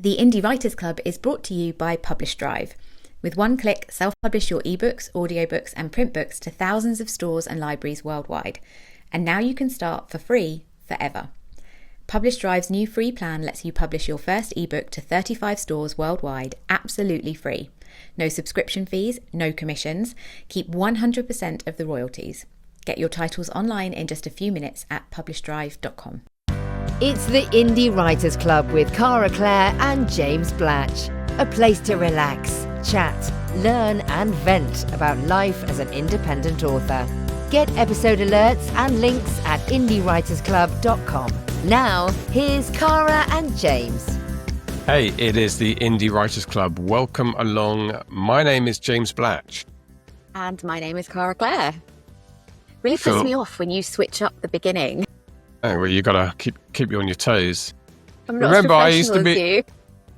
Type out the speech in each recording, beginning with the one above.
The Indie Writers Club is brought to you by Publish Drive. With one click, self-publish your ebooks, audiobooks and print books to thousands of stores and libraries worldwide. And now you can start for free forever. Publish Drive's new free plan lets you publish your first ebook to 35 stores worldwide absolutely free. No subscription fees, no commissions. Keep 100% of the royalties. Get your titles online in just a few minutes at publishdrive.com. It's the Indie Writers Club with Cara Clare and James Blatch. A place to relax, chat, learn and vent about life as an independent author. Get episode alerts and links at indiewritersclub.com. Now, here's Cara and James. Hey, it is the Indie Writers Club. Welcome along. My name is James Blatch. And my name is Cara Clare. Really puts me off when you switch up the beginning. Oh, well, you got to keep you on your toes. I'm not Remember, as I used professional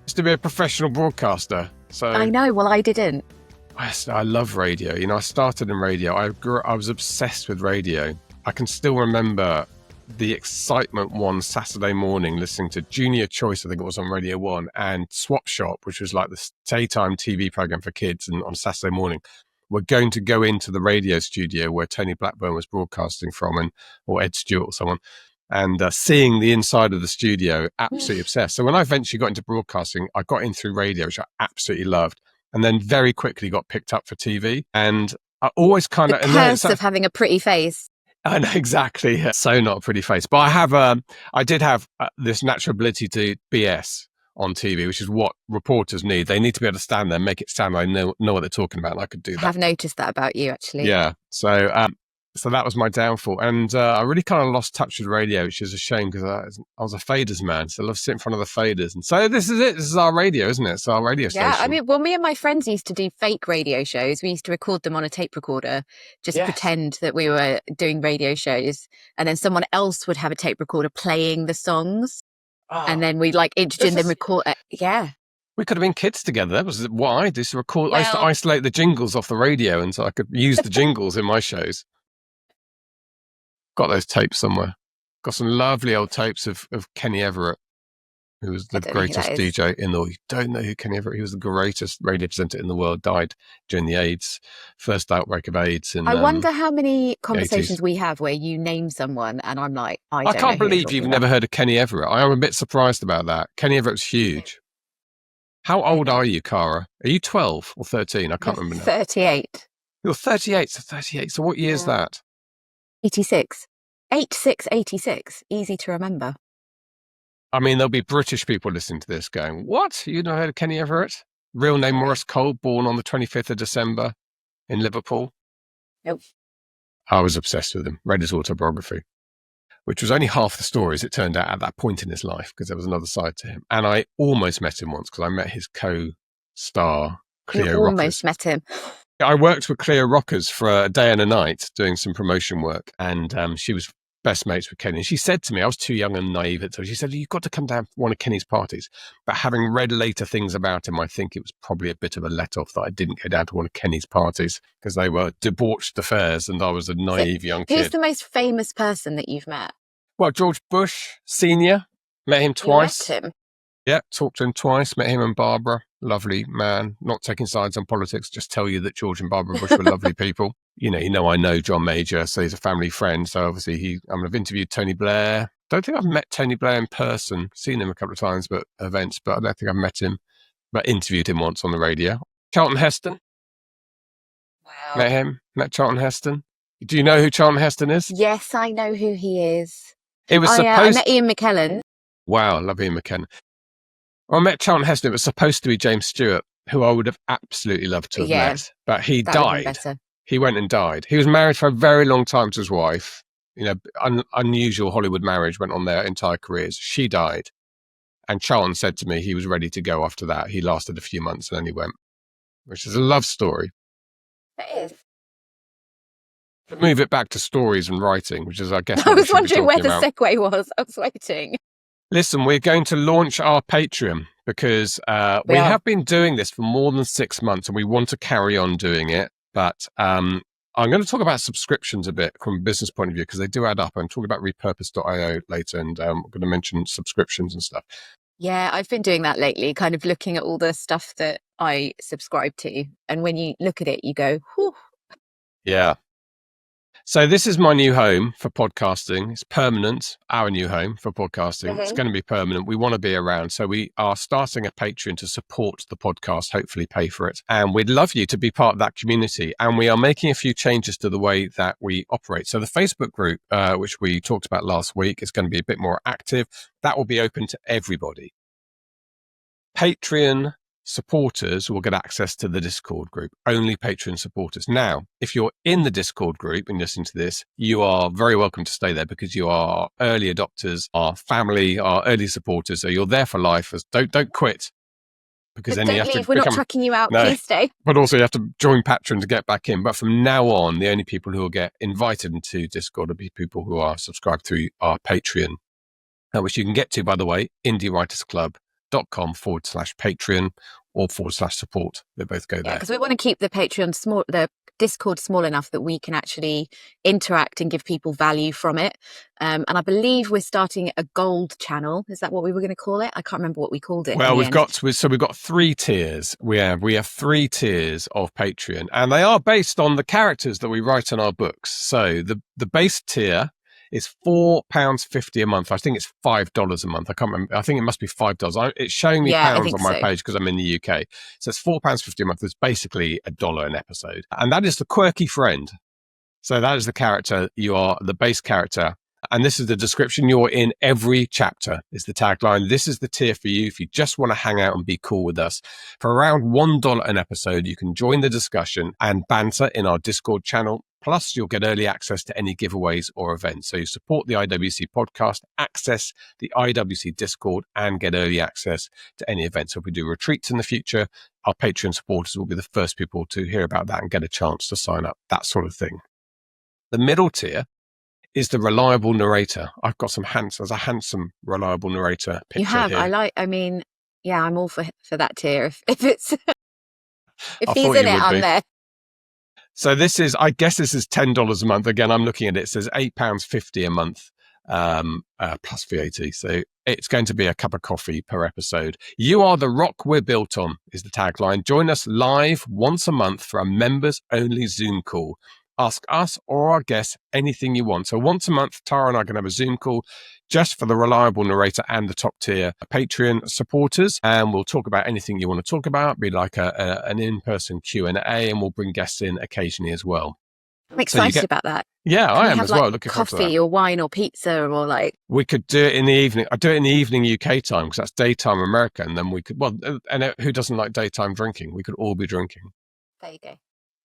to be a professional broadcaster. So I know, well, I didn't. I love radio. You know, I started in radio. I was obsessed with radio. I can still remember the excitement one Saturday morning listening to Junior Choice, I think it was on Radio 1, and Swap Shop, which was like the daytime TV program for kids, and on Saturday morning we're going to go into the radio studio where Tony Blackburn was broadcasting from, or Ed Stewart or someone, and seeing the inside of the studio, absolutely obsessed. So when I eventually got into broadcasting, I got in through radio, which I absolutely loved, and then very quickly got picked up for TV. And I always kind of... The curse of having a pretty face. I know, exactly. So not a pretty face. But I did have this natural ability to BS on TV, which is what reporters need. They need to be able to stand there, make it sound like know what they're talking about. And I could do that. I have noticed that about you, actually. Yeah. So that was my downfall. And I really kind of lost touch with radio, which is a shame because I was a faders man. So I love sitting in front of the faders. And so this is it. This is our radio, isn't it? It's our radio station. Yeah, I mean, well, me and my friends used to do fake radio shows. We used to record them on a tape recorder, just pretend that we were doing radio shows. And then someone else would have a tape recorder playing the songs. Oh, and then we'd introduce them, record it. Yeah. We could have been kids together. That was what I used to record. I used to isolate the jingles off the radio, and so I could use the jingles in my shows. Got those tapes somewhere. Got some lovely old tapes of Kenny Everett, who was the greatest DJ in the world. You don't know who Kenny Everett? He was the greatest radio presenter in the world. Died during the first outbreak of AIDS. I wonder how many conversations we have where you name someone and I'm like, I can't believe you've never heard of Kenny Everett. I am a bit surprised about that. Kenny Everett's huge. How old are you, Cara? Are you 12 or 13? I can't remember now. 38. You're 38. So 38. So what year is that? 86. 86. Easy to remember. I mean, there'll be British people listening to this going, what? You know heard of Kenny Everett? Real name Maurice Cole, born on the 25th of December in Liverpool. Nope. I was obsessed with him. Read his autobiography, which was only half the story, as it turned out, at that point in his life, because there was another side to him. And I almost met him once, because I met his co-star, Cleo Rockers. Almost met him. I worked with Cleo Rockers for a day and a night doing some promotion work, and she was best mates with Kenny. And she said to me, I was too young and naive at the time, she said, you've got to come down for one of Kenny's parties. But having read later things about him, I think it was probably a bit of a let-off that I didn't go down to one of Kenny's parties, because they were debauched affairs and I was a naive young kid. Who's the most famous person that you've met? Well, George Bush Sr., met him twice. You met him? Yeah, talked to him twice, met him and Barbara. Lovely man, not taking sides on politics, just tell you that George and Barbara Bush were lovely people. You know, I know John Major, so he's a family friend. So obviously I've interviewed Tony Blair. Don't think I've met Tony Blair in person, seen him a couple of times, but events, but I don't think I've met him, but interviewed him once on the radio. Charlton Heston. Wow. Met him, met Charlton Heston. Do you know who Charlton Heston is? Yes, I know who he is. It was I met Ian McKellen. Wow, love Ian McKellen. Well, I met Charlton Heston. It was supposed to be James Stewart, who I would have absolutely loved to have met, but he died. He went and died. He was married for a very long time to his wife. You know, unusual Hollywood marriage, went on their entire careers. She died. And Charlton said to me he was ready to go after that. He lasted a few months and then he went, which is a love story. It is. Move it back to stories and writing, which is, I guess, I was wondering where the segue was. I was waiting. Listen, we're going to launch our Patreon because we have been doing this for more than 6 months and we want to carry on doing it. But I'm going to talk about subscriptions a bit from a business point of view because they do add up. I'm talking about repurpose.io later and I'm going to mention subscriptions and stuff. Yeah, I've been doing that lately, kind of looking at all the stuff that I subscribe to. And when you look at it, you go, whew. Yeah. So this is my new home for podcasting. It's permanent, our new home for podcasting. It's going to be permanent. We want to be around. So we are starting a Patreon to support the podcast, hopefully pay for it. And we'd love you to be part of that community. And we are making a few changes to the way that we operate. So the Facebook group, which we talked about last week, is going to be a bit more active. That will be open to everybody. Patreon supporters will get access to the Discord group, only Patreon supporters. Now, if you're in the Discord group and listening to this, you are very welcome to stay there because you are early adopters, our family, our early supporters. So you're there for life. Don't quit. Because But then you don't have to leave. We're not chucking you out. No. Please stay. But also you have to join Patreon to get back in. But from now on, the only people who will get invited into Discord will be people who are subscribed through our Patreon, which you can get to, by the way, indiewritersclub.com/Patreon or /support. They both go there. Because we want to keep the Patreon small, the Discord small enough that we can actually interact and give people value from it. And I believe we're starting a gold channel. Is that what we were going to call it? I can't remember what we called it. Well, we've got 3 tiers. We have 3 tiers of Patreon, and they are based on the characters that we write in our books. So the base tier is £4.50 a month. I think it's $5 a month. I can't remember. I think it must be $5. It's showing me pounds on my page because I'm in the UK. So it's £4.50 a month. It's basically $1 an episode. And that is the quirky friend. So that is the character. You are the base character. And this is the description. You're in every chapter is the tagline. This is the tier for you. If you just want to hang out and be cool with us for around $1 an episode, you can join the discussion and banter in our Discord channel. Plus, you'll get early access to any giveaways or events. So you support the IWC podcast, access the IWC Discord, and get early access to any events. So if we do retreats in the future, our Patreon supporters will be the first people to hear about that and get a chance to sign up, that sort of thing. The middle tier is the reliable narrator. I've got there's a handsome, reliable narrator picture. You have. Here. I'm all for that tier. If it's if he's in it, I'm there. So this is $10 a month. Again, I'm looking at it. It says £8.50 a month plus VAT. So it's going to be a cup of coffee per episode. You are the rock we're built on is the tagline. Join us live once a month for a members-only Zoom call. Ask us or our guests anything you want. So once a month, Tara and I can have a Zoom call just for the reliable narrator and the top tier Patreon supporters. And we'll talk about anything you want to talk about, be like an in-person Q&A, and we'll bring guests in occasionally as well. I'm excited about that. Yeah, I am as well. Looking forward to that. Coffee or wine or pizza or like. We could do it in the evening. I do it in the evening UK time because that's daytime America. And then we could, and who doesn't like daytime drinking? We could all be drinking. There you go.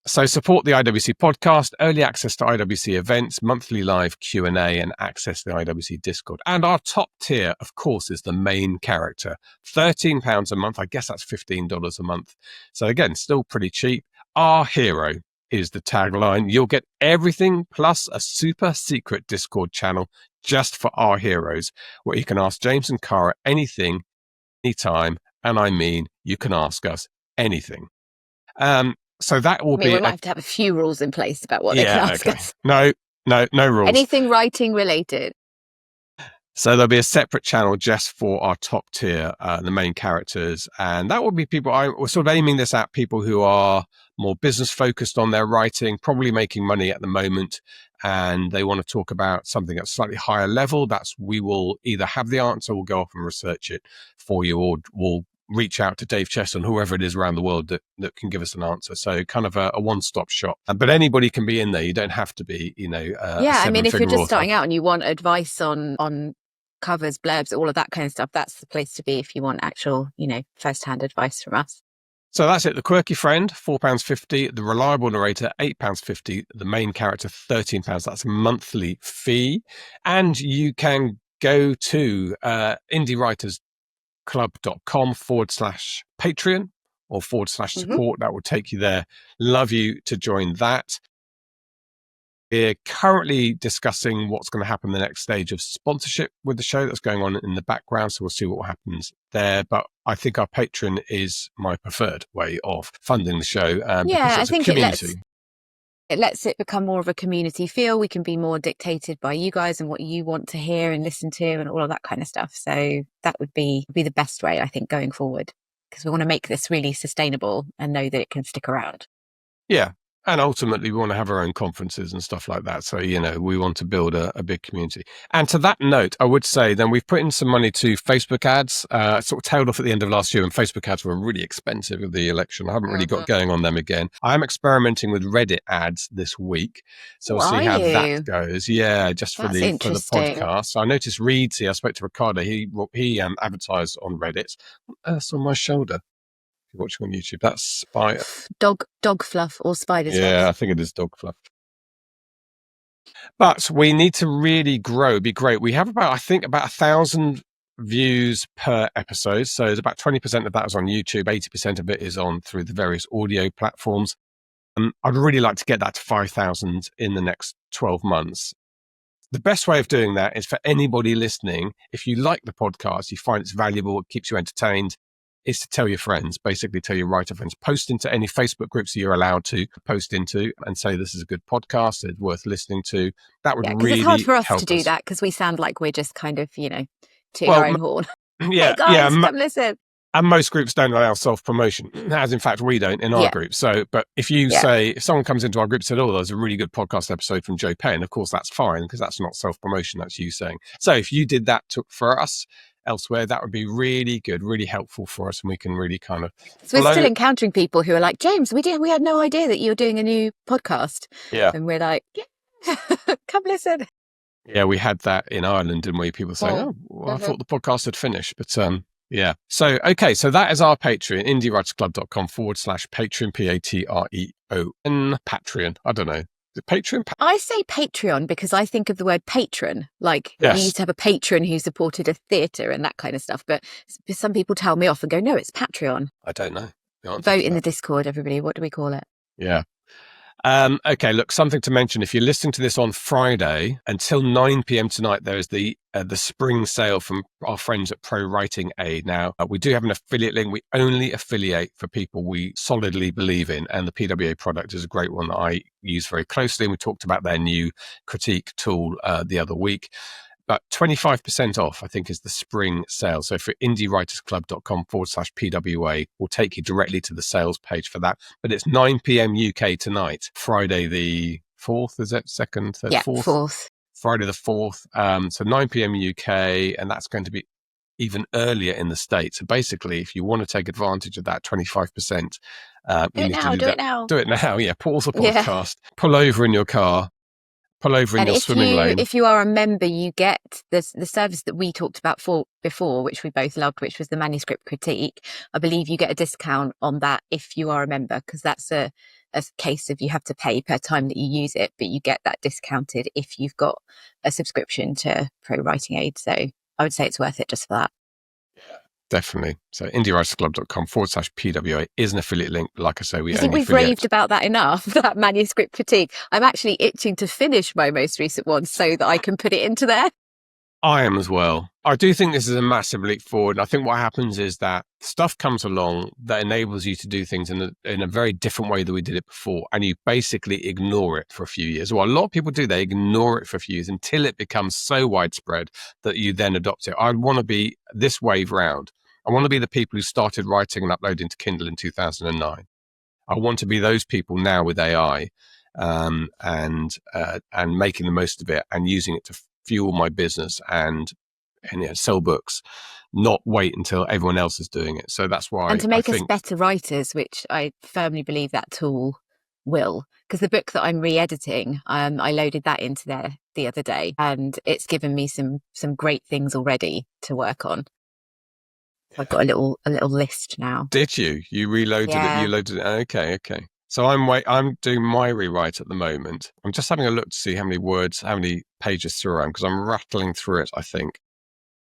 So support the IWC podcast, early access to IWC events, monthly live Q&A, and access to the IWC Discord. And our top tier, of course, is the main character. £13 a month. I guess that's $15 a month. So again, still pretty cheap. Our hero is the tagline. You'll get everything plus a super secret Discord channel just for our heroes, where you can ask James and Cara anything, anytime. And I mean, you can ask us anything. So that will be. We might have to have a few rules in place about what they can ask us. No rules. Anything writing related. So there'll be a separate channel just for our top tier, the main characters. And that will be people, we're sort of aiming this at people who are more business focused on their writing, probably making money at the moment. And they want to talk about something at a slightly higher level. We will either have the answer, we'll go off and research it for you, or we'll reach out to Dave Chesson, whoever it is around the world that can give us an answer. So kind of a one-stop shop. But anybody can be in there. You don't have to be, I mean, if you're just starting out and you want advice on covers, blurbs, all of that kind of stuff, that's the place to be if you want actual, first-hand advice from us. So that's it. The quirky friend, £4.50. The reliable narrator, £8.50. The main character, £13. That's a monthly fee. And you can go to indiewritersclub.com/Patreon or /support. That will take you there. Love you to join that. We're currently discussing what's going to happen the next stage of sponsorship with the show that's going on in the background. So we'll see what happens there. But I think our Patreon is my preferred way of funding the show. I think It lets it become more of a community feel. We can be more dictated by you guys and what you want to hear and listen to and all of that kind of stuff. So that would be the best way, I think, going forward, because we want to make this really sustainable and know that it can stick around. Yeah. And ultimately, we want to have our own conferences and stuff like that. So, we want to build a big community. And to that note, I would say then we've put in some money to Facebook ads, sort of tailed off at the end of last year, and Facebook ads were really expensive with the election. I haven't really got going on them again. I am experimenting with Reddit ads this week. So we'll see how that goes. Yeah, just for the podcast. So I noticed Reed's here. I spoke to Ricardo. He advertised on Reddit. What earth's on my shoulder? You're watching on YouTube. That's spider. Dog fluff or spider fluff. Yeah, I think it is dog fluff. But we need to really grow. Be great. We have about 1,000 views per episode. So it's about 20% of that is on YouTube. 80% of it is on through the various audio platforms. I'd really like to get that to 5,000 in the next 12 months. The best way of doing that is for anybody listening. If you like the podcast, you find it's valuable, it keeps you entertained, is to tell your friends, basically tell your writer friends, post into any Facebook groups that you're allowed to post into and say, this is a good podcast, it's worth listening to. That would really it's hard for us help to do that because we sound like we're just kind of, tooting our own horn. Yeah, hey guys, come listen. And most groups don't allow self-promotion, as in fact we don't in our group. So, but if you say, if someone comes into our group and said, oh, there's a really good podcast episode from Joe Penn, of course that's fine because that's not self-promotion, that's you saying. So if you did that for us, elsewhere, that would be really good, really helpful for us, and we can really kind of. So we're still encountering people who are like, James, we had no idea that you're doing a new podcast. Yeah, and we're like, come listen. Yeah, we had that in Ireland, didn't we? People saying, I thought the podcast had finished, but yeah. So okay, so that is our Patreon, indiewritersclub.com/Patreon, Patreon. I don't know. Patreon? I say Patreon because I think of the word patron. Like we used to have a patron who supported a theatre and that kind of stuff. But some people tell me off and go, no, it's Patreon. I don't know. Vote in the Discord, everybody. What do we call it? Yeah. Okay, look, something to mention. If you're listening to this on Friday, until 9 p.m. tonight, there is the spring sale from our friends at Pro Writing Aid. Now, we do have an affiliate link. We only affiliate for people we solidly believe in, and the PWA product is a great one that I use very closely. And we talked about their new critique tool the other week. But 25% off, I think, is the spring sale. So for indiewritersclub.com/PWA, we'll take you directly to the sales page for that. But it's 9 p.m. UK tonight, Friday the 4th, is it? 2nd, 3rd, 4th? 4th. Friday the 4th. So 9 p.m. UK, and that's going to be even earlier in the States. So basically, if you want to take advantage of that 25%, you need to do that. Do it now. Yeah, pause the podcast, pull over in your car. Pull over in your swimming lane. If you are a member, you get the service that we talked about before, which we both loved, which was the manuscript critique. I believe you get a discount on that if you are a member, because that's a case of you have to pay per time that you use it, but you get that discounted if you've got a subscription to Pro Writing Aid. So I would say it's worth it just for that. Definitely. So indiewritersclub.com/PWA is an affiliate link. Like I say, I think we've raved about that enough, that manuscript critique. I'm actually itching to finish my most recent one so that I can put it into there. I am as well. I do think this is a massive leap forward. And I think what happens is that stuff comes along that enables you to do things in a very different way than we did it before. And you basically ignore it for a few years. Well, a lot of people do. They ignore it for a few years until it becomes so widespread that you then adopt it. I want to be this wave round. I want to be the people who started writing and uploading to Kindle in 2009. I want to be those people now with AI and making the most of it and using it to fuel my business and sell books, not wait until everyone else is doing it. So that's why. And to make us better writers, which I firmly believe that tool will. Because the book that I'm re-editing, I loaded that into there the other day, and it's given me some great things already to work on. I've got a little list now. Did you? You reloaded it? You loaded it? Okay. So I'm doing my rewrite at the moment. I'm just having a look to see how many pages through because I'm rattling through it, I think.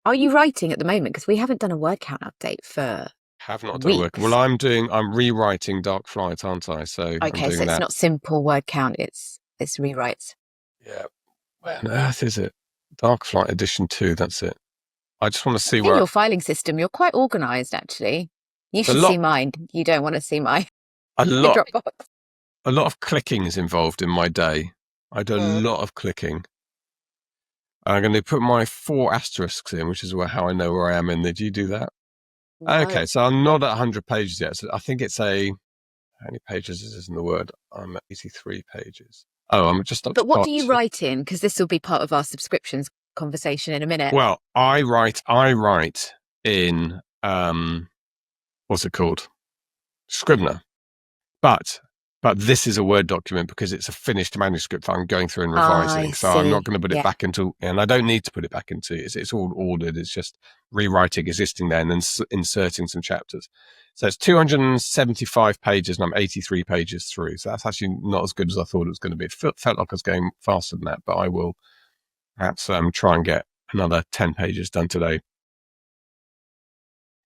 Are you writing at the moment? Because we haven't done a word count update for Have not done work. Well, I'm rewriting Dark Flight, aren't I? So okay, so it's not simple word count, it's rewrites. Yeah. Where on earth is it? Dark Flight Edition 2, that's it. I just want to see where your filing system, you're quite organised actually. You should see mine. You don't want to see mine. A lot a lot of clicking is involved in my day. I do a lot of clicking. I'm going to put my 4 asterisks in, which is how I know where I am in. Did you do that? No. Okay, so I'm not at 100 pages yet. So I think it's how many pages is this in the Word? I'm at 83 pages. Oh, I'm just up But to what do you write in? Because this will be part of our subscriptions conversation in a minute. Well, I write in, what's it called? Scrivener. But this is a Word document because it's a finished manuscript that I'm going through and revising. So I'm not going to put it back into, and I don't need to put it back into, it's all ordered. It's just rewriting existing there and then inserting some chapters. So it's 275 pages and I'm 83 pages through. So that's actually not as good as I thought it was going to be. It felt like I was going faster than that, but I will perhaps try and get another 10 pages done today.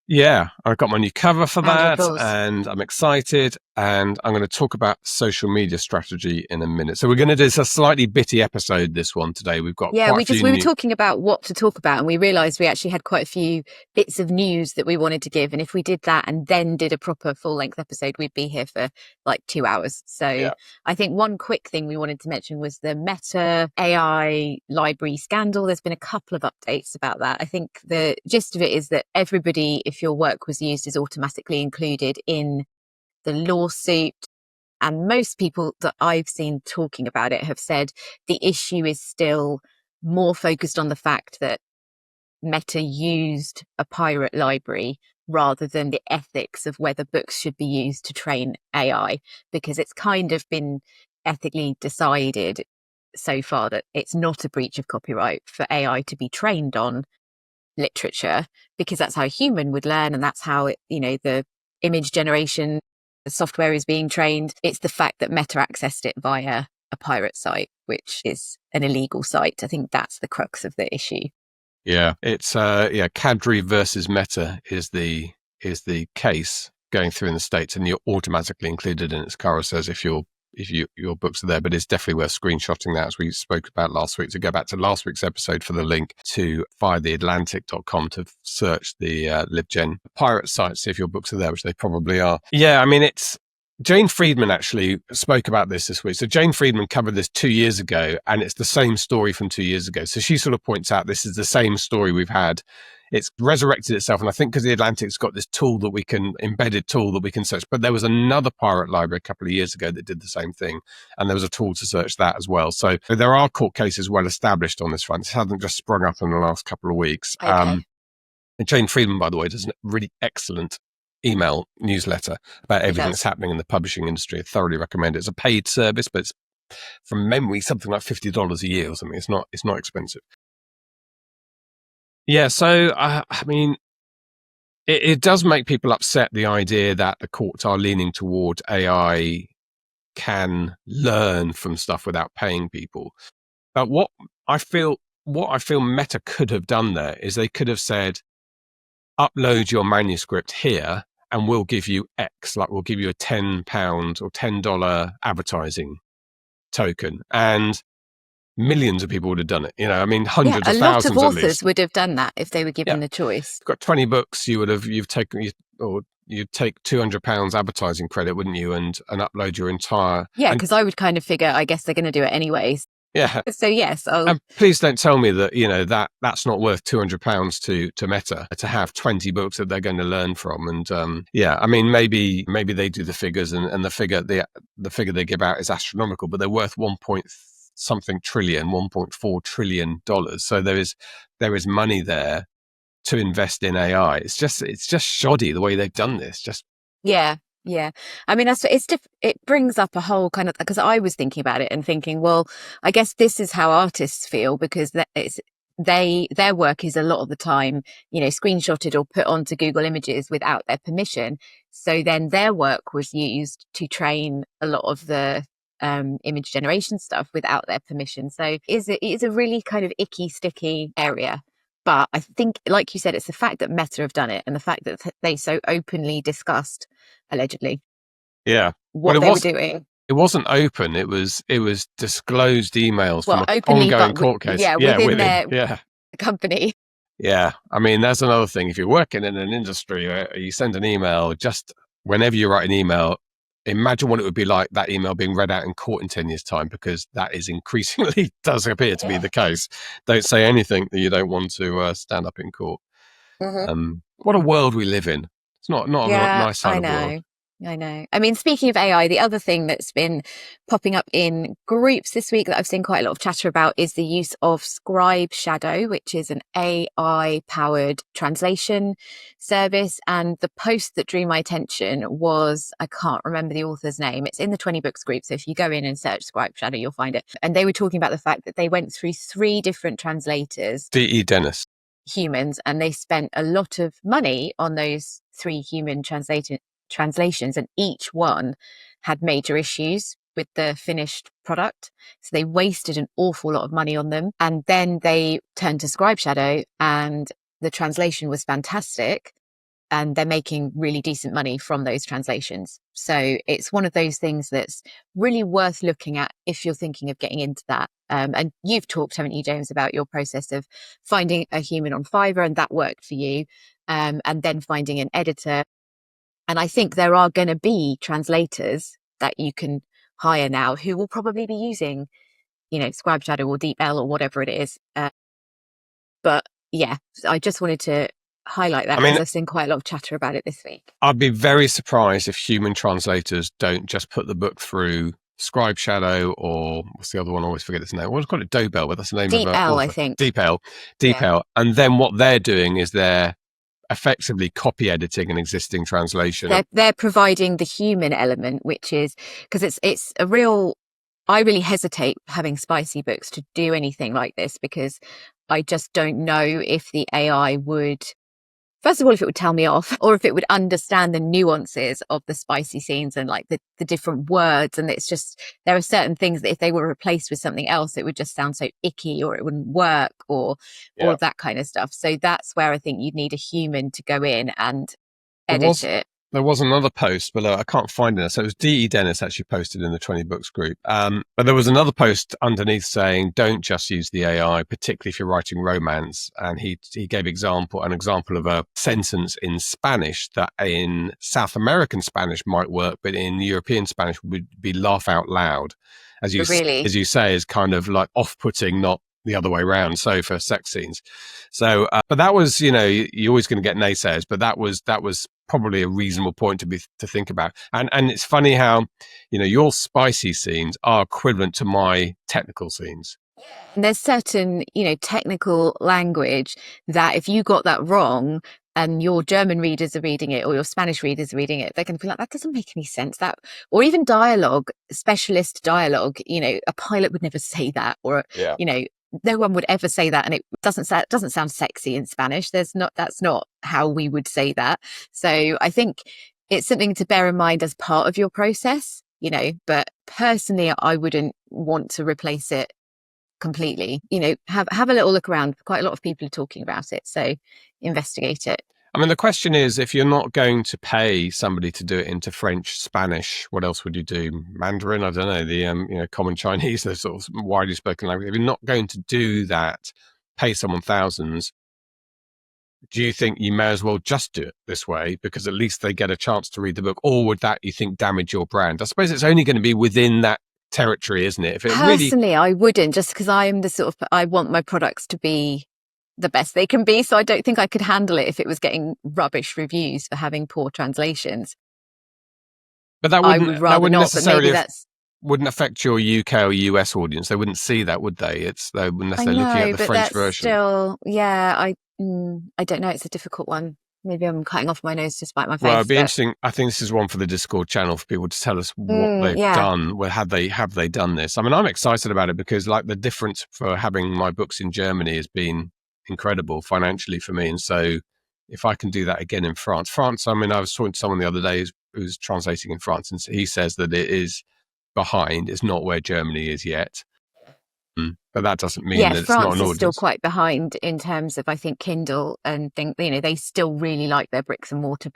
Yeah, I've got my new cover for that and I'm excited, and I'm going to talk about social media strategy in a minute. So we're going to do a slightly bitty episode, this one today. We've got we were talking about what to talk about, and we realised we actually had quite a few bits of news that we wanted to give, and if we did that and then did a proper full-length episode, we'd be here for like 2 hours. So I think one quick thing we wanted to mention was the Meta AI library scandal. There's been a couple of updates about that. I think the gist of it is that everybody, if your work was used, is automatically included in the lawsuit. And most people that I've seen talking about it have said the issue is still more focused on the fact that Meta used a pirate library rather than the ethics of whether books should be used to train AI, because it's kind of been ethically decided so far that it's not a breach of copyright for AI to be trained on literature, because that's how a human would learn, and that's how the image generation software is being trained. It's the fact that Meta accessed it via a pirate site, which is an illegal site. I think that's the crux of the issue. Yeah, it's Cadre versus Meta is the case going through in the States, and you're automatically included in it, as Cara says, if your books are there. But it's definitely worth screenshotting that, as we spoke about last week. So go back to last week's episode for the link to firetheatlantic.com to search the LibGen pirate site, see if your books are there, which they probably are. Yeah, I mean, Jane Friedman actually spoke about this week. So Jane Friedman covered this 2 years ago, and it's the same story from 2 years ago. So she sort of points out this is the same story we've had. It's resurrected itself. And I think because the Atlantic's got this embedded tool that we can search. But there was another pirate library a couple of years ago that did the same thing. And there was a tool to search that as well. So there are court cases well established on this front. It hasn't just sprung up in the last couple of weeks. Okay. And Jane Friedman, by the way, does a really excellent email newsletter about everything that's happening in the publishing industry. I thoroughly recommend it. It's a paid service, but it's, from memory, something like $50 a year or something. It's not expensive. Yeah, so I mean, it does make people upset, the idea that the courts are leaning toward AI can learn from stuff without paying people. But what I feel Meta could have done there is they could have said, upload your manuscript here and we'll give you X, like we'll give you a £10 or $10 advertising token. And millions of people would have done it. I mean, hundreds of thousands. A lot of authors would have done that if they were given the choice. You've got 20 books, you'd take £200 advertising credit, wouldn't you? And upload your entire. Yeah, because I would kind of figure, I guess they're going to do it anyways. Yeah. So yes. And please don't tell me that, that's not worth £200 to Meta to have 20 books that they're going to learn from. And I mean, maybe they do the figures, and the figure they give out is astronomical, but they're worth $1.4 trillion. So there is money there to invest in AI. It's just shoddy the way they've done this. Yeah. I mean, it brings up a whole kind of, because I was thinking about it and thinking, well, I guess this is how artists feel, because their work is a lot of the time, screenshotted or put onto Google Images without their permission. So then their work was used to train a lot of the image generation stuff without their permission. So it is a really kind of icky, sticky area. But I think, like you said, it's the fact that Meta have done it, and the fact that they so openly discussed, allegedly, what they were doing. It wasn't open. It was disclosed emails from an ongoing court case. Within their company. Yeah. I mean, that's another thing. If you're working in an industry, you send an email, just whenever you write an email, imagine what it would be like, that email being read out in court in 10 years' time, because that is increasingly does appear to be the case. Don't say anything that you don't want to stand up in court. What a world we live in. It's not a nice side of the world. I know. I mean, speaking of AI, the other thing that's been popping up in groups this week that I've seen quite a lot of chatter about is the use of Scribe Shadow, which is an AI-powered translation service. And the post that drew my attention was, I can't remember the author's name. It's in the 20 Books group. So if you go in and search Scribe Shadow, you'll find it. And they were talking about the fact that they went through 3 different translators. D.E. Dennis. Humans, and they spent a lot of money on those 3 human translations, and each one had major issues with the finished product. So they wasted an awful lot of money on them. And then they turned to Scribe Shadow, and the translation was fantastic. And they're making really decent money from those translations. So it's one of those things that's really worth looking at if you're thinking of getting into that. And you've talked, haven't you, James, about your process of finding a human on Fiverr, and that worked for you, and then finding an editor. And I think there are going to be translators that you can hire now who will probably be using, Scribe Shadow or DeepL or whatever it is. But yeah, I just wanted to highlight that, because I've seen quite a lot of chatter about it this week. I'd be very surprised if human translators don't just put the book through Scribe Shadow, or what's the other one? I always forget its name. What's called it? Dobell, but that's the name DeepL, of DeepL, I think. DeepL. Yeah. And then what they're doing is they're effectively copy editing an existing translation. They're providing the human element, which is, because it's a real, I really hesitate having Spicy Books to do anything like this, because I just don't know if the AI would, first of all, if it would tell me off, or if it would understand the nuances of the spicy scenes and like the different words. And it's just, there are certain things that if they were replaced with something else, it would just sound so icky, or it wouldn't work, or all of that kind of stuff. So that's where I think you'd need a human to go in and edit it. There was another post below. I can't find it. So it was D.E. Dennis actually posted in the 20 Books group. But there was another post underneath saying, don't just use the AI, particularly if you're writing romance. And he gave an example of a sentence in Spanish that in South American Spanish might work, but in European Spanish would be laugh out loud. As you say, is kind of like off-putting, not the other way around. So for sex scenes. So, but that was, you're always going to get naysayers, but that was probably a reasonable point to think about. And it's funny how, your spicy scenes are equivalent to my technical scenes. And there's certain, technical language that if you got that wrong and your German readers are reading it, or your Spanish readers are reading it, they're going to be like, that doesn't make any sense. That, or even dialogue, specialist dialogue, a pilot would never say that, or, no one would ever say that, and it doesn't sound sexy in Spanish. That's not how we would say that. So I think it's something to bear in mind as part of your process, but personally, I wouldn't want to replace it completely. Have a little look around. Quite a lot of people are talking about it, so investigate it. I mean, the question is, if you're not going to pay somebody to do it into French, Spanish, what else would you do? Mandarin? I don't know, the common Chinese, the sort of widely spoken language. If you're not going to do that, pay someone thousands, do you think you may as well just do it this way, because at least they get a chance to read the book? Or would that, you think, damage your brand? I suppose it's only going to be within that territory, isn't it? If it Personally, I wouldn't, just because I'm the sort of, I want my products to be the best they can be. So I don't think I could handle it if it was getting rubbish reviews for having poor translations. But that wouldn't necessarily wouldn't affect your UK or US audience. They wouldn't see that, would they? Unless they're looking at the French version. Still, yeah, I don't know. It's a difficult one. Maybe I'm cutting off my nose to spite my face. Well, it'd be interesting. I think this is one for the Discord channel for people to tell us what they've done. Well, have they done this? I mean, I'm excited about it because, like, the difference for having my books in Germany has been incredible financially for me. And so if I can do that again in France, I mean, I was talking to someone the other day who's translating in France, and he says that it is behind. It's not where Germany is yet. But that doesn't mean that it's France not an audience. Is still quite behind in terms of, I think, Kindle, and they still really like their bricks and mortar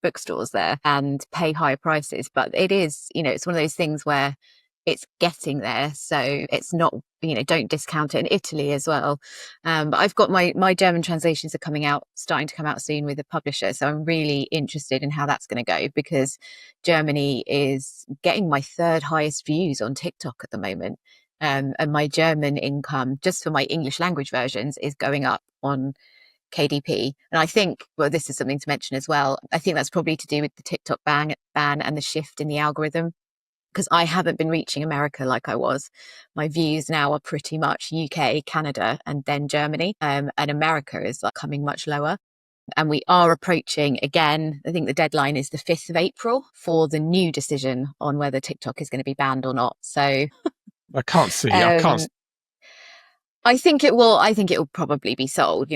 bookstores there and pay higher prices. But it is, it's one of those things where it's getting there. So it's not, don't discount it. In Italy as well. But I've got my German translations are starting to come out soon with a publisher. So I'm really interested in how that's going to go, because Germany is getting my third highest views on TikTok at the moment. And my German income, just for my English language versions, is going up on KDP. And I think, well, this is something to mention as well. I think that's probably to do with the TikTok ban and the shift in the algorithm, because I haven't been reaching America like I was. My views now are pretty much UK, Canada, and then Germany. And America is like coming much lower. And we are approaching, again, I think the deadline is the 5th of April for the new decision on whether TikTok is going to be banned or not. So I can't see. I can't. I think it will probably be sold.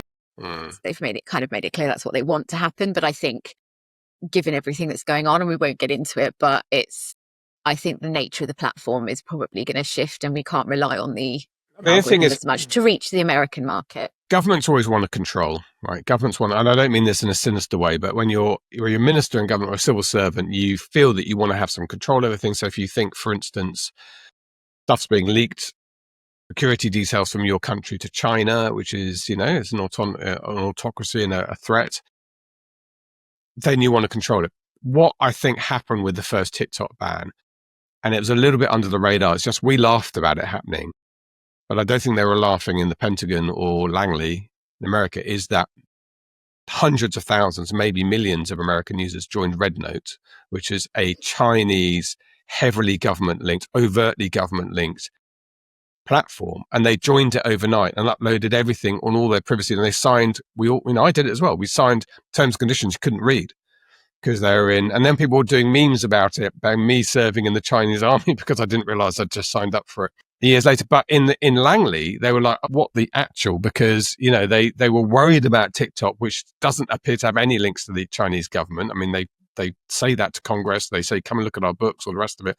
They've made it clear that's what they want to happen. But I think, given everything that's going on, and we won't get into it, but I think the nature of the platform is probably going to shift, and we can't rely on the thing as much to reach the American market. Governments always want to control, right? Governments want, and I don't mean this in a sinister way, but when you're a minister in government or a civil servant, you feel that you want to have some control over things. So if you think, for instance, stuff's being leaked, security details from your country to China, which is, it's an autocracy and a threat, then you want to control it. What I think happened with the first TikTok ban, and it was a little bit under the radar, it's just we laughed about it happening, but I don't think they were laughing in the Pentagon or Langley in America, is that hundreds of thousands, maybe millions of American users joined Red Note, which is a Chinese, heavily government-linked, overtly government-linked platform, and they joined it overnight and uploaded everything on all their privacy, and they signed, I did it as well, we signed terms and conditions you couldn't read because they were in, and then people were doing memes about it, about me serving in the Chinese army because I didn't realize I'd just signed up for it years later. But in Langley, they were like, what the actual, because they were worried about TikTok, which doesn't appear to have any links to the Chinese government. I mean, they say that to Congress, they say come and look at our books, all the rest of it,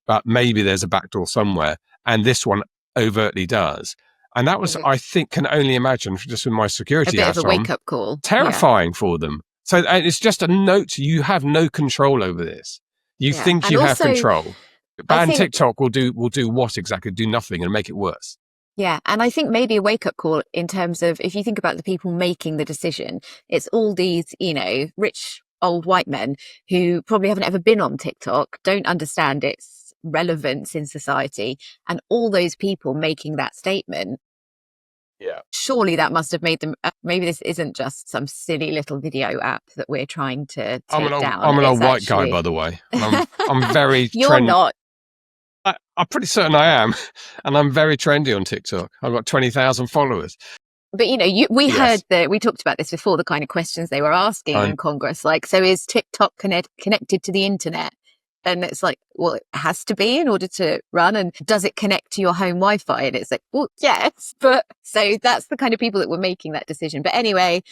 but maybe there's a backdoor somewhere, and this one overtly does. And that was, I think, can only imagine, just with my security a bit of a wake-up call, terrifying for them. So it's just a note, you have no control over this. You think and you also have control. Ban TikTok will do what exactly? Do nothing and make it worse. Yeah, and I think maybe a wake-up call in terms of, if you think about the people making the decision, it's all these, rich old white men who probably haven't ever been on TikTok, don't understand its relevance in society, and all those people making that statement, surely that must have made them, maybe this isn't just some silly little video app that we're trying to take down. I'm an old white guy, by the way. I'm very You're not. I'm pretty certain I am, and I'm very trendy on TikTok. I've got 20,000 followers. But we heard that, we talked about this before, the kind of questions they were asking in Congress, like, so is TikTok connected to the internet? And it's like, well, it has to be in order to run. And does it connect to your home Wi-Fi? And it's like, well, yes. But so that's the kind of people that were making that decision. But anyway,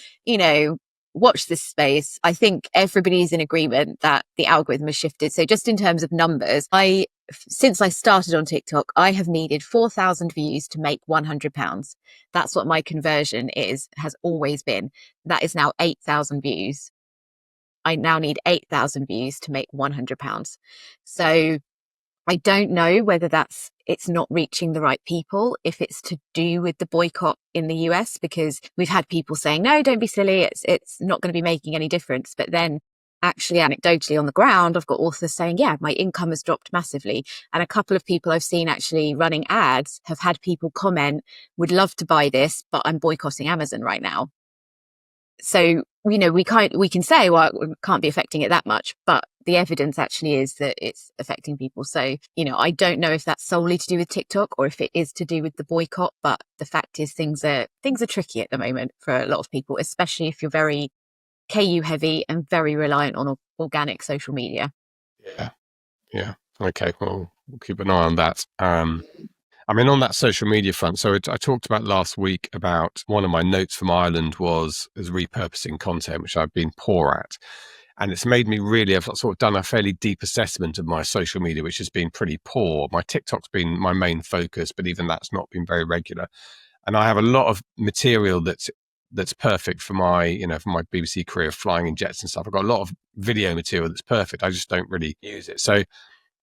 watch this space. I think everybody's in agreement that the algorithm has shifted. So just in terms of numbers, since I started on TikTok, I have needed 4,000 views to make £100. That's what my conversion has always been. That is now 8,000 views. I now need 8,000 views to make £100. So I don't know whether it's not reaching the right people, if it's to do with the boycott in the US, because we've had people saying, no, don't be silly, it's not going to be making any difference. But then actually, anecdotally on the ground, I've got authors saying, yeah, my income has dropped massively. And a couple of people I've seen actually running ads have had people comment, would love to buy this, but I'm boycotting Amazon right now. So, we can say, well, it can't be affecting it that much, but the evidence actually is that it's affecting people. So, I don't know if that's solely to do with TikTok or if it is to do with the boycott, but the fact is things are tricky at the moment for a lot of people, especially if you're very KU heavy and very reliant on organic social media. Yeah. Okay. Well, we'll keep an eye on that. On that social media front, so I talked about last week about one of my notes from Ireland was repurposing content, which I've been poor at. And it's made me I've sort of done a fairly deep assessment of my social media, which has been pretty poor. My TikTok's been my main focus, but even that's not been very regular. And I have a lot of material that's perfect for my, for my BBC career, flying in jets and stuff. I've got a lot of video material that's perfect. I just don't really use it. So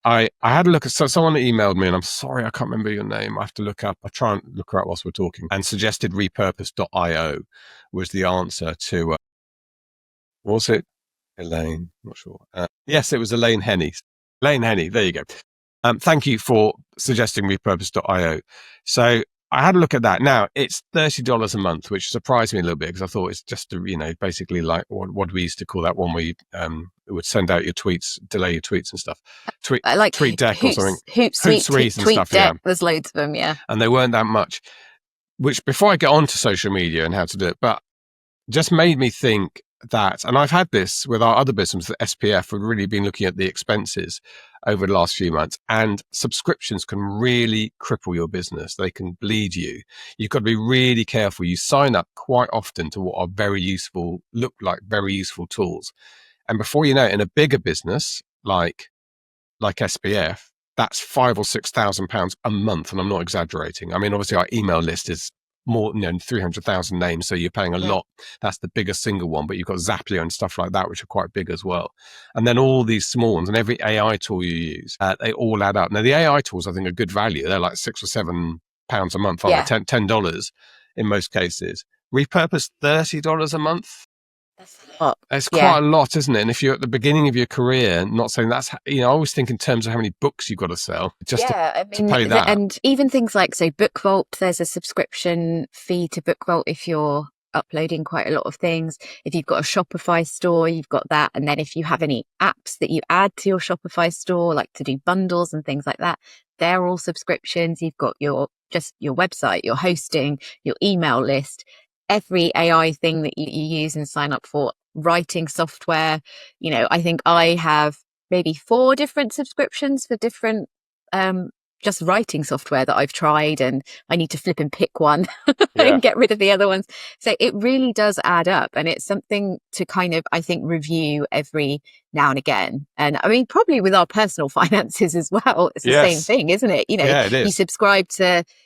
I had a look at, so someone emailed me, and I'm sorry, I can't remember your name. I have to look up. I try and look her up whilst we're talking, and suggested repurpose.io was the answer to, was it Elaine? Not sure. Yes, it was Elaine Henny. Elaine Henny, there you go. Thank you for suggesting repurpose.io. So I had a look at that. Now, it's $30 a month, which surprised me a little bit, because I thought it's just, basically like what we used to call that one where you would send out your tweets, delay your tweets and stuff. Like TweetDeck or something. Hootsuite and stuff, Deck, there's loads of them, yeah. And they weren't that much, which before I get onto social media and how to do it, but just made me think that, and I've had this with our other business, the SPF, we've really been looking at the expenses over the last few months, and subscriptions can really cripple your business. They can bleed you. You've got to be really careful. You sign up quite often to what are very useful tools. And before you know it, in a bigger business like SPF, that's £5,000 or £6,000 a month. And I'm not exaggerating. I mean, obviously our email list is more, 300,000 names. So you're paying a lot. That's the biggest single one, but you've got Zapier and stuff like that, which are quite big as well. And then all these small ones, and every AI tool you use, they all add up. Now the AI tools, I think, are good value. They're like £6 or £7 a month, aren't they? $10 in most cases. Repurpose $30 a month. That's a lot. It's quite a lot, isn't it? And if you're at the beginning of your career, not saying that's, I always think in terms of how many books you've got to sell just to pay that. And even things like, so BookVault, there's a subscription fee to BookVault if you're uploading quite a lot of things. If you've got a Shopify store, you've got that. And then if you have any apps that you add to your Shopify store, like to do bundles and things like that, they're all subscriptions. You've got your website, your hosting, your email list, every AI thing that you use and sign up for, writing software. I think I have maybe 4 different subscriptions for different just writing software that I've tried, and I need to flip and pick one and get rid of the other ones. So it really does add up, and it's something to kind of, I think, review every now and again. And I mean, probably with our personal finances as well, it's the same thing, isn't it? It is.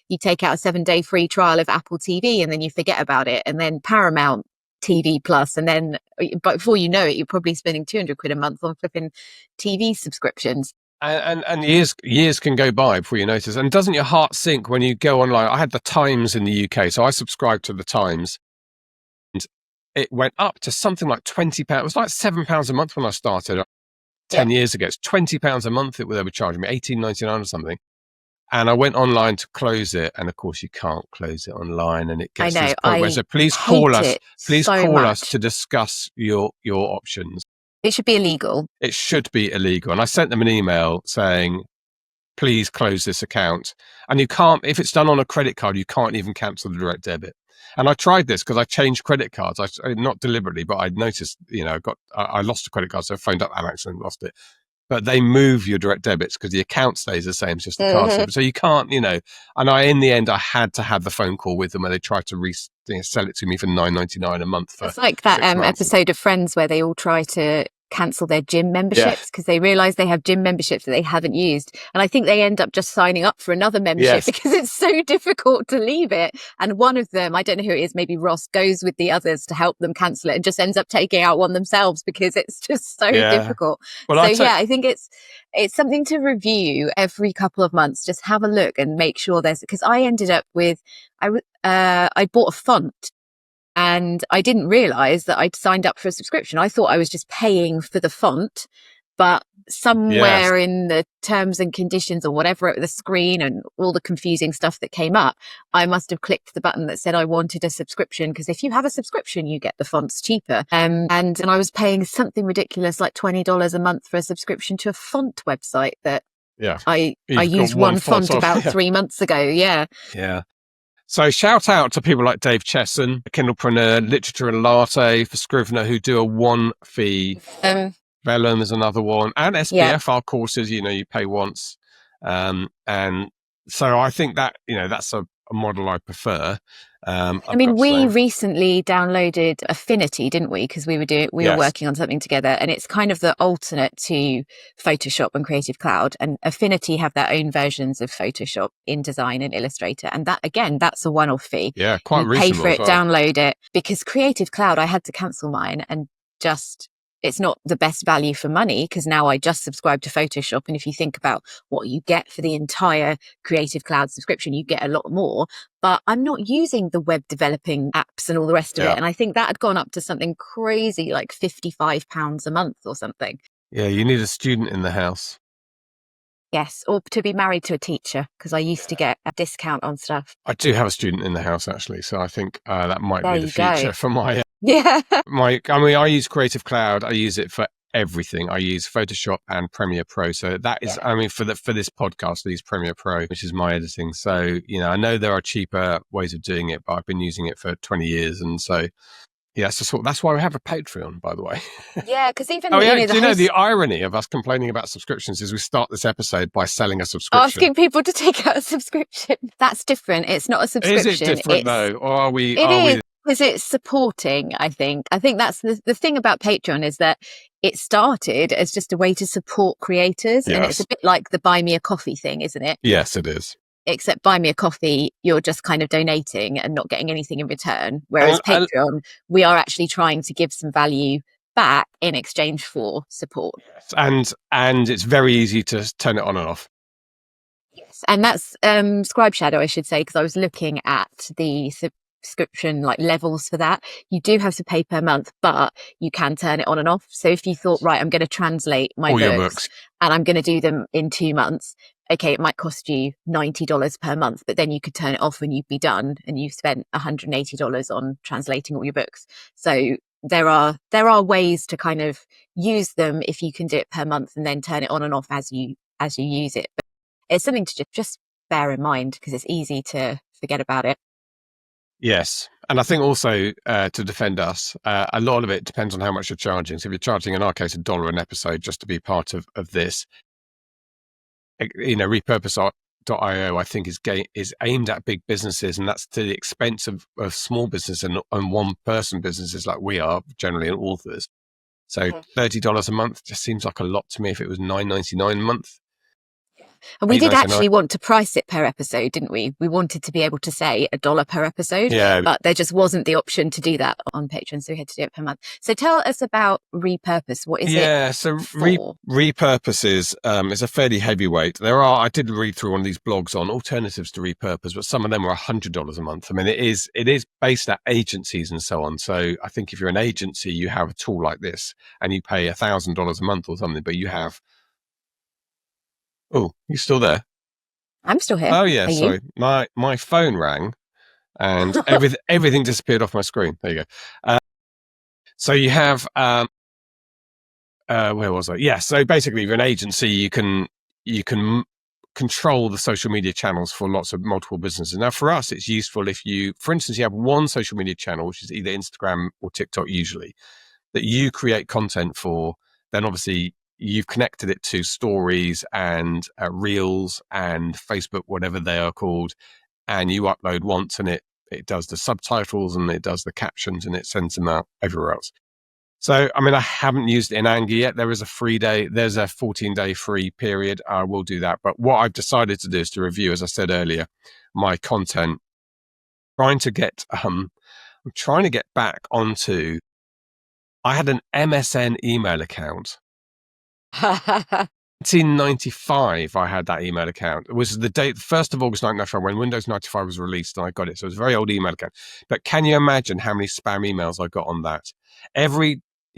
You take out a 7-day free trial of Apple TV, and then you forget about it, and then Paramount TV Plus, and then but before you know it, you're probably spending 200 quid a month on flipping TV subscriptions. And years can go by before you notice. And doesn't your heart sink when you go online? I had the Times in the UK, so I subscribed to the Times, and it went up to something like £20. It was like £7 a month when I started 10 years ago. It's £20 a month that they were charging me, $18.99 or something. And I went online to close it, and of course you can't close it online, and it gets to this point where, so please call us to discuss your options. It should be illegal. It should be illegal. And I sent them an email saying, please close this account. And you can't, if it's done on a credit card, you can't even cancel the direct debit. And I tried this because I changed credit cards. Not deliberately, but I noticed, I lost a credit card, so I phoned up Amex and lost it. But they move your direct debits because the account stays the same, it's just the card. So you can't, and in the end, I had to have the phone call with them where they tried to sell it to me for $9.99 a month. It's like that episode of Friends where they all try to cancel their gym memberships because they realize they have gym memberships that they haven't used, and I think they end up just signing up for another membership because it's so difficult to leave it. And one of them, I don't know who it is, maybe Ross, goes with the others to help them cancel it and just ends up taking out one themselves because it's just so difficult. Well, I think it's something to review every couple of months. Just have a look and make sure because I ended up with I bought a font. And I didn't realize that I'd signed up for a subscription. I thought I was just paying for the font, but somewhere in the terms and conditions or whatever at the screen and all the confusing stuff that came up, I must have clicked the button that said I wanted a subscription, because if you have a subscription, you get the fonts cheaper. And I was paying something ridiculous like $20 a month for a subscription to a font website that I used one font about 3 months ago. Yeah. So shout out to people like Dave Chesson, Kindlepreneur, Literature and Latte for Scrivener, who do a one fee. Vellum is another one. And SPF, our courses, you pay once. And so I think that, that's a model I prefer. We recently downloaded Affinity, didn't we? Because we were working on something together, and it's kind of the alternate to Photoshop and Creative Cloud. And Affinity have their own versions of Photoshop, InDesign and Illustrator. And that, again, that's a one-off fee. Yeah, quite reasonable. Pay for it, download it. Because Creative Cloud, I had to cancel mine and just it's not the best value for money, because now I just subscribe to Photoshop. And if you think about what you get for the entire Creative Cloud subscription, you get a lot more. But I'm not using the web developing apps and all the rest of it. And I think that had gone up to something crazy, like £55 a month or something. Yeah, you need a student in the house. Yes, or to be married to a teacher, because I used to get a discount on stuff. I do have a student in the house, actually. So I think that might There be the you go. future for my... Yeah. I use Creative Cloud. I use it for everything. I use Photoshop and Premiere Pro. So that is, for this podcast, I use Premiere Pro, which is my editing. So, I know there are cheaper ways of doing it, but I've been using it for 20 years. And so, yeah, that's why we have a Patreon, by the way. Yeah, because even do you know the irony of us complaining about subscriptions is we start this episode by selling a subscription. Asking people to take out a subscription. That's different. It's not a subscription. Is it different though? Or are we... Because it's supporting, I think. I think that's the thing about Patreon, is that it started as just a way to support creators. Yes. And it's a bit like the Buy Me a Coffee thing, isn't it? Yes, it is. Except Buy Me a Coffee, you're just kind of donating and not getting anything in return. Whereas Patreon, we are actually trying to give some value back in exchange for support. Yes. And it's very easy to turn it on and off. Yes. And that's Scribe Shadow, I should say, because I was looking at the subscription levels for that. You do have to pay per month, but you can turn it on and off. So if you thought, right, I'm going to translate my books and I'm going to do them in 2 months, okay, it might cost you $90 per month, but then you could turn it off when you'd be done and you've spent $180 on translating all your books. So there are ways to kind of use them if you can do it per month and then turn it on and off as you use it. But it's something to just bear in mind, because it's easy to forget about it. Yes. And I think also to defend us, a lot of it depends on how much you're charging. So if you're charging, in our case, $1 an episode just to be part of this, repurpose.io, I think is aimed at big businesses, and that's to the expense of small business and one-person businesses like we are generally, and authors. So $30 a month just seems like a lot to me if it was $9.99 a month. And we did actually want to price it per episode, didn't we? We wanted to be able to say $1 per episode, but there just wasn't the option to do that on Patreon, so we had to do it per month. So tell us about Repurpose. What is it? Yeah, so Repurpose is a fairly heavyweight. I did read through one of these blogs on alternatives to Repurpose, but some of them are $100 a month. I mean, it is based at agencies and so on. So I think if you're an agency, you have a tool like this and you pay $1,000 a month or something, but you have... Oh, you still there? I'm still here. Oh yeah, sorry. My phone rang, and everything disappeared off my screen. There you go. So you have where was I? Yeah. So basically, if you're an agency, you can control the social media channels for multiple businesses. Now, for us, it's useful if for instance, you have one social media channel, which is either Instagram or TikTok, usually, that you create content for. Then obviously, you've connected it to stories and reels and Facebook, whatever they are called, and you upload once and it does the subtitles and it does the captions and it sends them out everywhere else. So, I mean, I haven't used it in anger yet. There's a 14-day free period. I will do that. But what I've decided to do is to review, as I said earlier, my content, I'm trying to get back onto, I had an MSN email account. 1995, I had that email account. It was the date, 1st of August 1995, when Windows 95 was released, and I got it. So it was a very old email account. But can you imagine how many spam emails I got on that?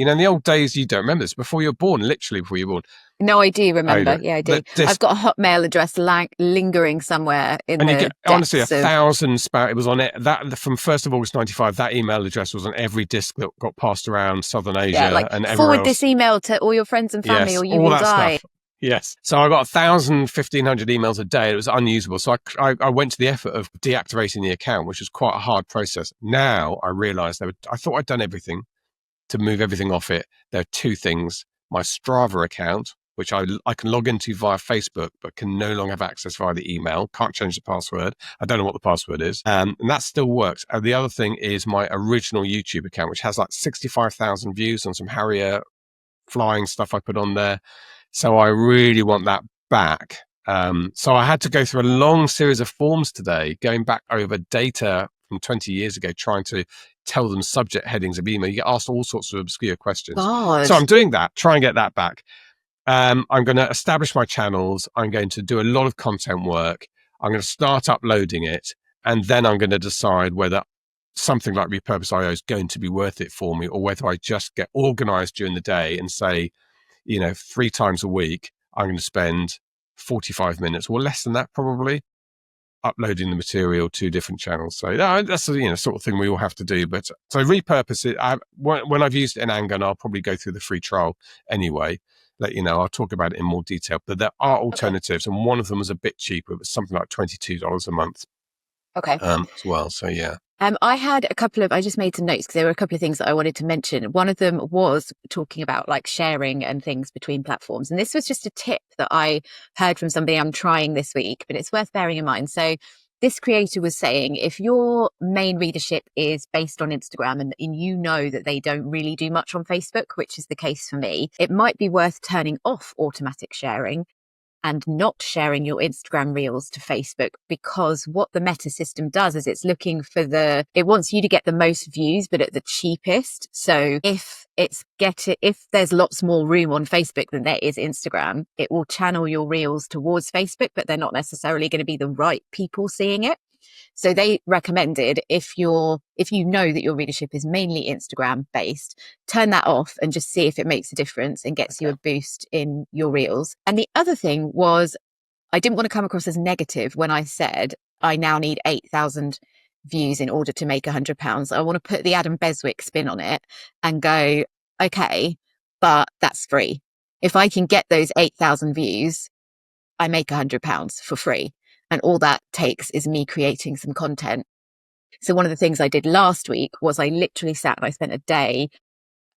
In the old days, you don't remember this, before you were born, literally before you were born. No, I do remember. Yeah, I do. I've got a Hotmail address lingering somewhere in and the you get, honestly, 1,000 spam. It was on it. That from 1st of August 95, that email address was on every disk that got passed around Southern Asia and everywhere forward else. This email to all your friends and family, or you will die. Stuff. Yes. So I got 1,500 emails a day. It was unusable. So I went to the effort of deactivating the account, which was quite a hard process. Now I realized I thought I'd done everything to move everything off it. There are 2 things: my Strava account, which I can log into via Facebook, but can no longer have access via the email. Can't change the password. I don't know what the password is. And that still works. And the other thing is my original YouTube account, which has 65,000 views on some Harrier flying stuff I put on there. So I really want that back. So I had to go through a long series of forms today, going back over data from 20 years ago, trying to tell them subject headings of email. You get asked all sorts of obscure questions. God. So I'm doing that, try and get that back. I'm going to establish my channels. I'm going to do a lot of content work. I'm going to start uploading it. And then I'm going to decide whether something like Repurpose.io is going to be worth it for me, or whether I just get organized during the day and say, 3 times a week, I'm going to spend 45 minutes or less than that, probably, uploading the material to different channels. So that's the sort of thing we all have to do. But so Repurpose it. When I've used it in anger, and I'll probably go through the free trial anyway, let you know. I'll talk about it in more detail. But there are alternatives, and one of them is a bit cheaper. It's something like $22 a month. Okay. As well. So yeah. I had I just made some notes because there were a couple of things that I wanted to mention. One of them was talking about like sharing and things between platforms. And this was just a tip that I heard from somebody I'm trying this week, but it's worth bearing in mind. So this creator was saying, if your main readership is based on Instagram and you know that they don't really do much on Facebook, which is the case for me, it might be worth turning off automatic sharing and not sharing your Instagram reels to Facebook, because what the Meta system does is it's looking for it wants you to get the most views, but at the cheapest. So if there's lots more room on Facebook than there is Instagram, it will channel your reels towards Facebook, but they're not necessarily going to be the right people seeing it. So they recommended if you know that your readership is mainly Instagram based, turn that off and just see if it makes a difference and gets you a boost in your reels. And the other thing was, I didn't want to come across as negative when I said I now need 8,000 views in order to make £100. I want to put the Adam Beswick spin on it and go, okay, but that's free. If I can get those 8,000 views, I make £100 for free. And all that takes is me creating some content. So one of the things I did last week was I literally sat and I spent a day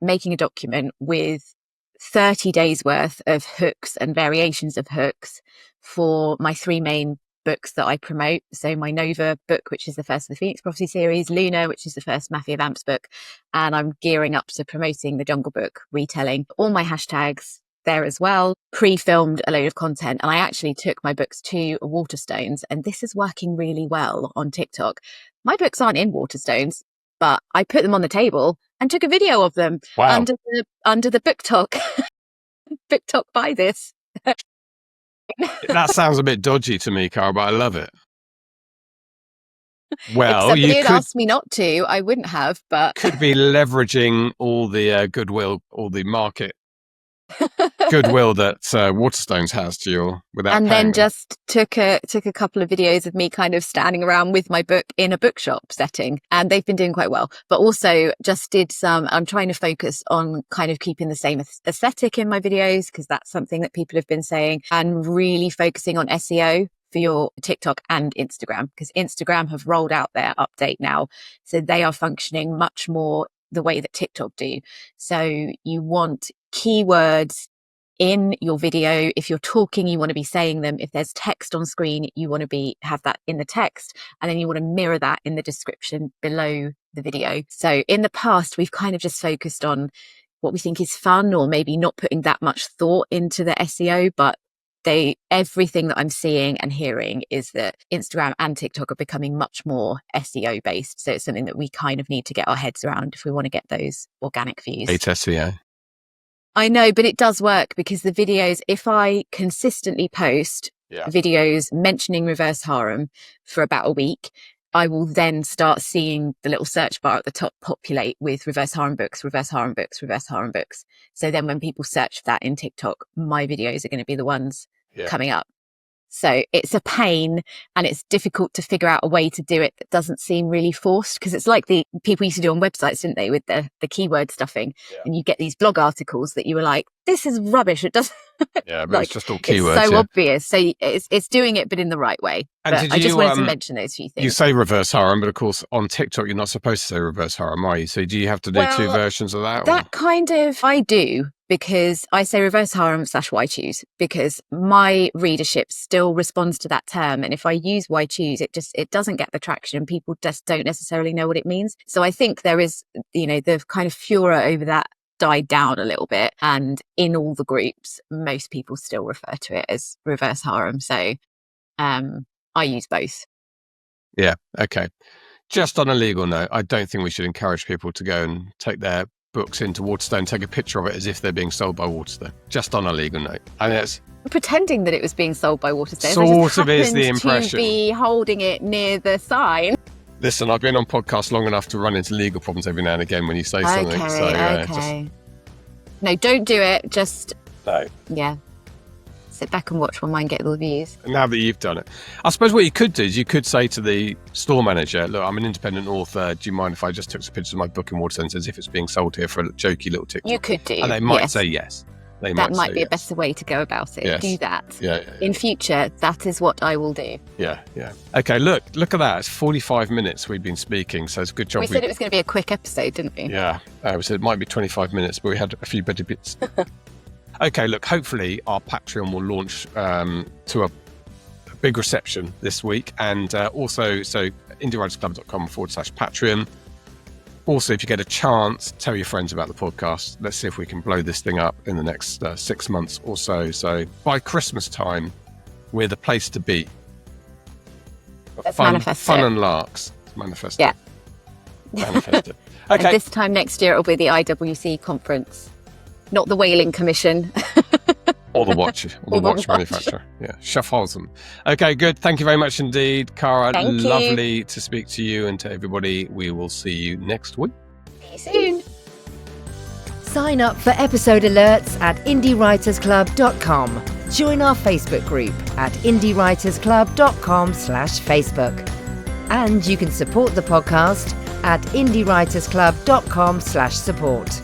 making a document with 30 days worth of hooks and variations of hooks for my 3 main books that I promote. So my Nova book, which is the first of the Phoenix Prophecy series, Luna, which is the first Mafia Vamps book, and I'm gearing up to promoting the Jungle Book retelling. All my hashtags there as well, pre-filmed a load of content, and I actually took my books to Waterstones, and this is working really well on TikTok. My books aren't in Waterstones, but I put them on the table and took a video of them under the book talk. Book talk by this. That sounds a bit dodgy to me, Cara, but I love it. Well, if somebody had asked me not to, I wouldn't have, but could be leveraging all the goodwill, all the market goodwill that Waterstones has to you without and paying then just took a couple of videos of me kind of standing around with my book in a bookshop setting, and they've been doing quite well. But also just did I'm trying to focus on kind of keeping the same aesthetic in my videos, because that's something that people have been saying, and really focusing on SEO for your TikTok and Instagram, because Instagram have rolled out their update now, so they are functioning much more the way that TikTok do. So you want keywords in your video. If you're talking, you want to be saying them. If there's text on screen, you want to have that in the text, and then you want to mirror that in the description below the video. So in the past, we've kind of just focused on what we think is fun, or maybe not putting that much thought into the SEO, but everything that I'm seeing and hearing is that Instagram and TikTok are becoming much more SEO based. So it's something that we kind of need to get our heads around if we want to get those organic views. It's SEO. I know, but it does work, because the videos, if I consistently post videos mentioning reverse harem for about a week, I will then start seeing the little search bar at the top populate with reverse harem books, reverse harem books, reverse harem books. So then when people search for that in TikTok, my videos are going to be the ones coming up. So it's a pain, and it's difficult to figure out a way to do it that doesn't seem really forced, because it's like the people used to do on websites, didn't they, with the keyword stuffing, and you get these blog articles that you were like, this is rubbish. It doesn't. Yeah, but it's just all keywords. It's so obvious. So it's doing it, but in the right way. And I just wanted to mention those few things. You say reverse harem, but of course on TikTok you're not supposed to say reverse harem, are you? So do you have to do 2 versions of that? That kind of I do, because I say reverse harem / why choose, because my readership still responds to that term, and if I use why choose, it doesn't get the traction. People just don't necessarily know what it means. So I think there is, the kind of furor over that died down a little bit, and in all the groups most people still refer to it as reverse harem. So I use both. Yeah, okay. Just on a legal note, I don't think we should encourage people to go and take their books into Waterstone, take a picture of it as if they're being sold by Waterstone. Just on a legal note. And it's pretending that it was being sold by Waterstone. Sort of is the impression. To be holding it near the sign. Listen, I've been on podcasts long enough to run into legal problems every now and again when you say something. Okay. No, don't do it. Just no. Yeah. Sit back and watch while mine get all the views. Now that you've done it, I suppose what you could do is you could say to the store manager, "Look, I'm an independent author. Do you mind if I just took some pictures of my book in Waterstone as if it's being sold here for a jokey little TikTok?" You could do. And they might say yes. That might be a better way to go about it. Yes. Do that. Yeah. In future, that is what I will do. Yeah. Okay, look at that. It's 45 minutes we've been speaking, so it's a good job. We said it was going to be a quick episode, didn't we? Yeah. We said it might be 25 minutes, but we had a few better bits. Okay, look, hopefully our Patreon will launch to a big reception this week. And also, so indiewritersclub.com/Patreon. Also, if you get a chance, tell your friends about the podcast. Let's see if we can blow this thing up in the next 6 months or so. So by Christmas time, we're the place to be. Let's manifest fun it. and larks. Manifest Yeah. it. Manifest it. Okay. And this time next year, it'll be the IWC conference, not the Whaling Commission. Or the watch, manufacturer. Yeah, Schaffhausen. Okay, good. Thank you very much indeed, Cara. Thank you. Lovely to speak to you and to everybody. We will see you next week. See you soon. Sign up for episode alerts at indiewritersclub.com. Join our Facebook group at indiewritersclub.com/Facebook. And you can support the podcast at indiewritersclub.com/support.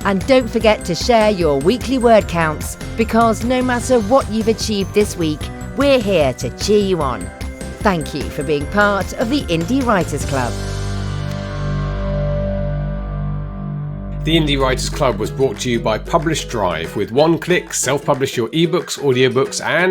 And don't forget to share your weekly word counts, because no matter what you've achieved this week, we're here to cheer you on. Thank you for being part of the Indie Writers Club. The Indie Writers Club was brought to you by Publish Drive. With one click, self-publish your ebooks, audiobooks, and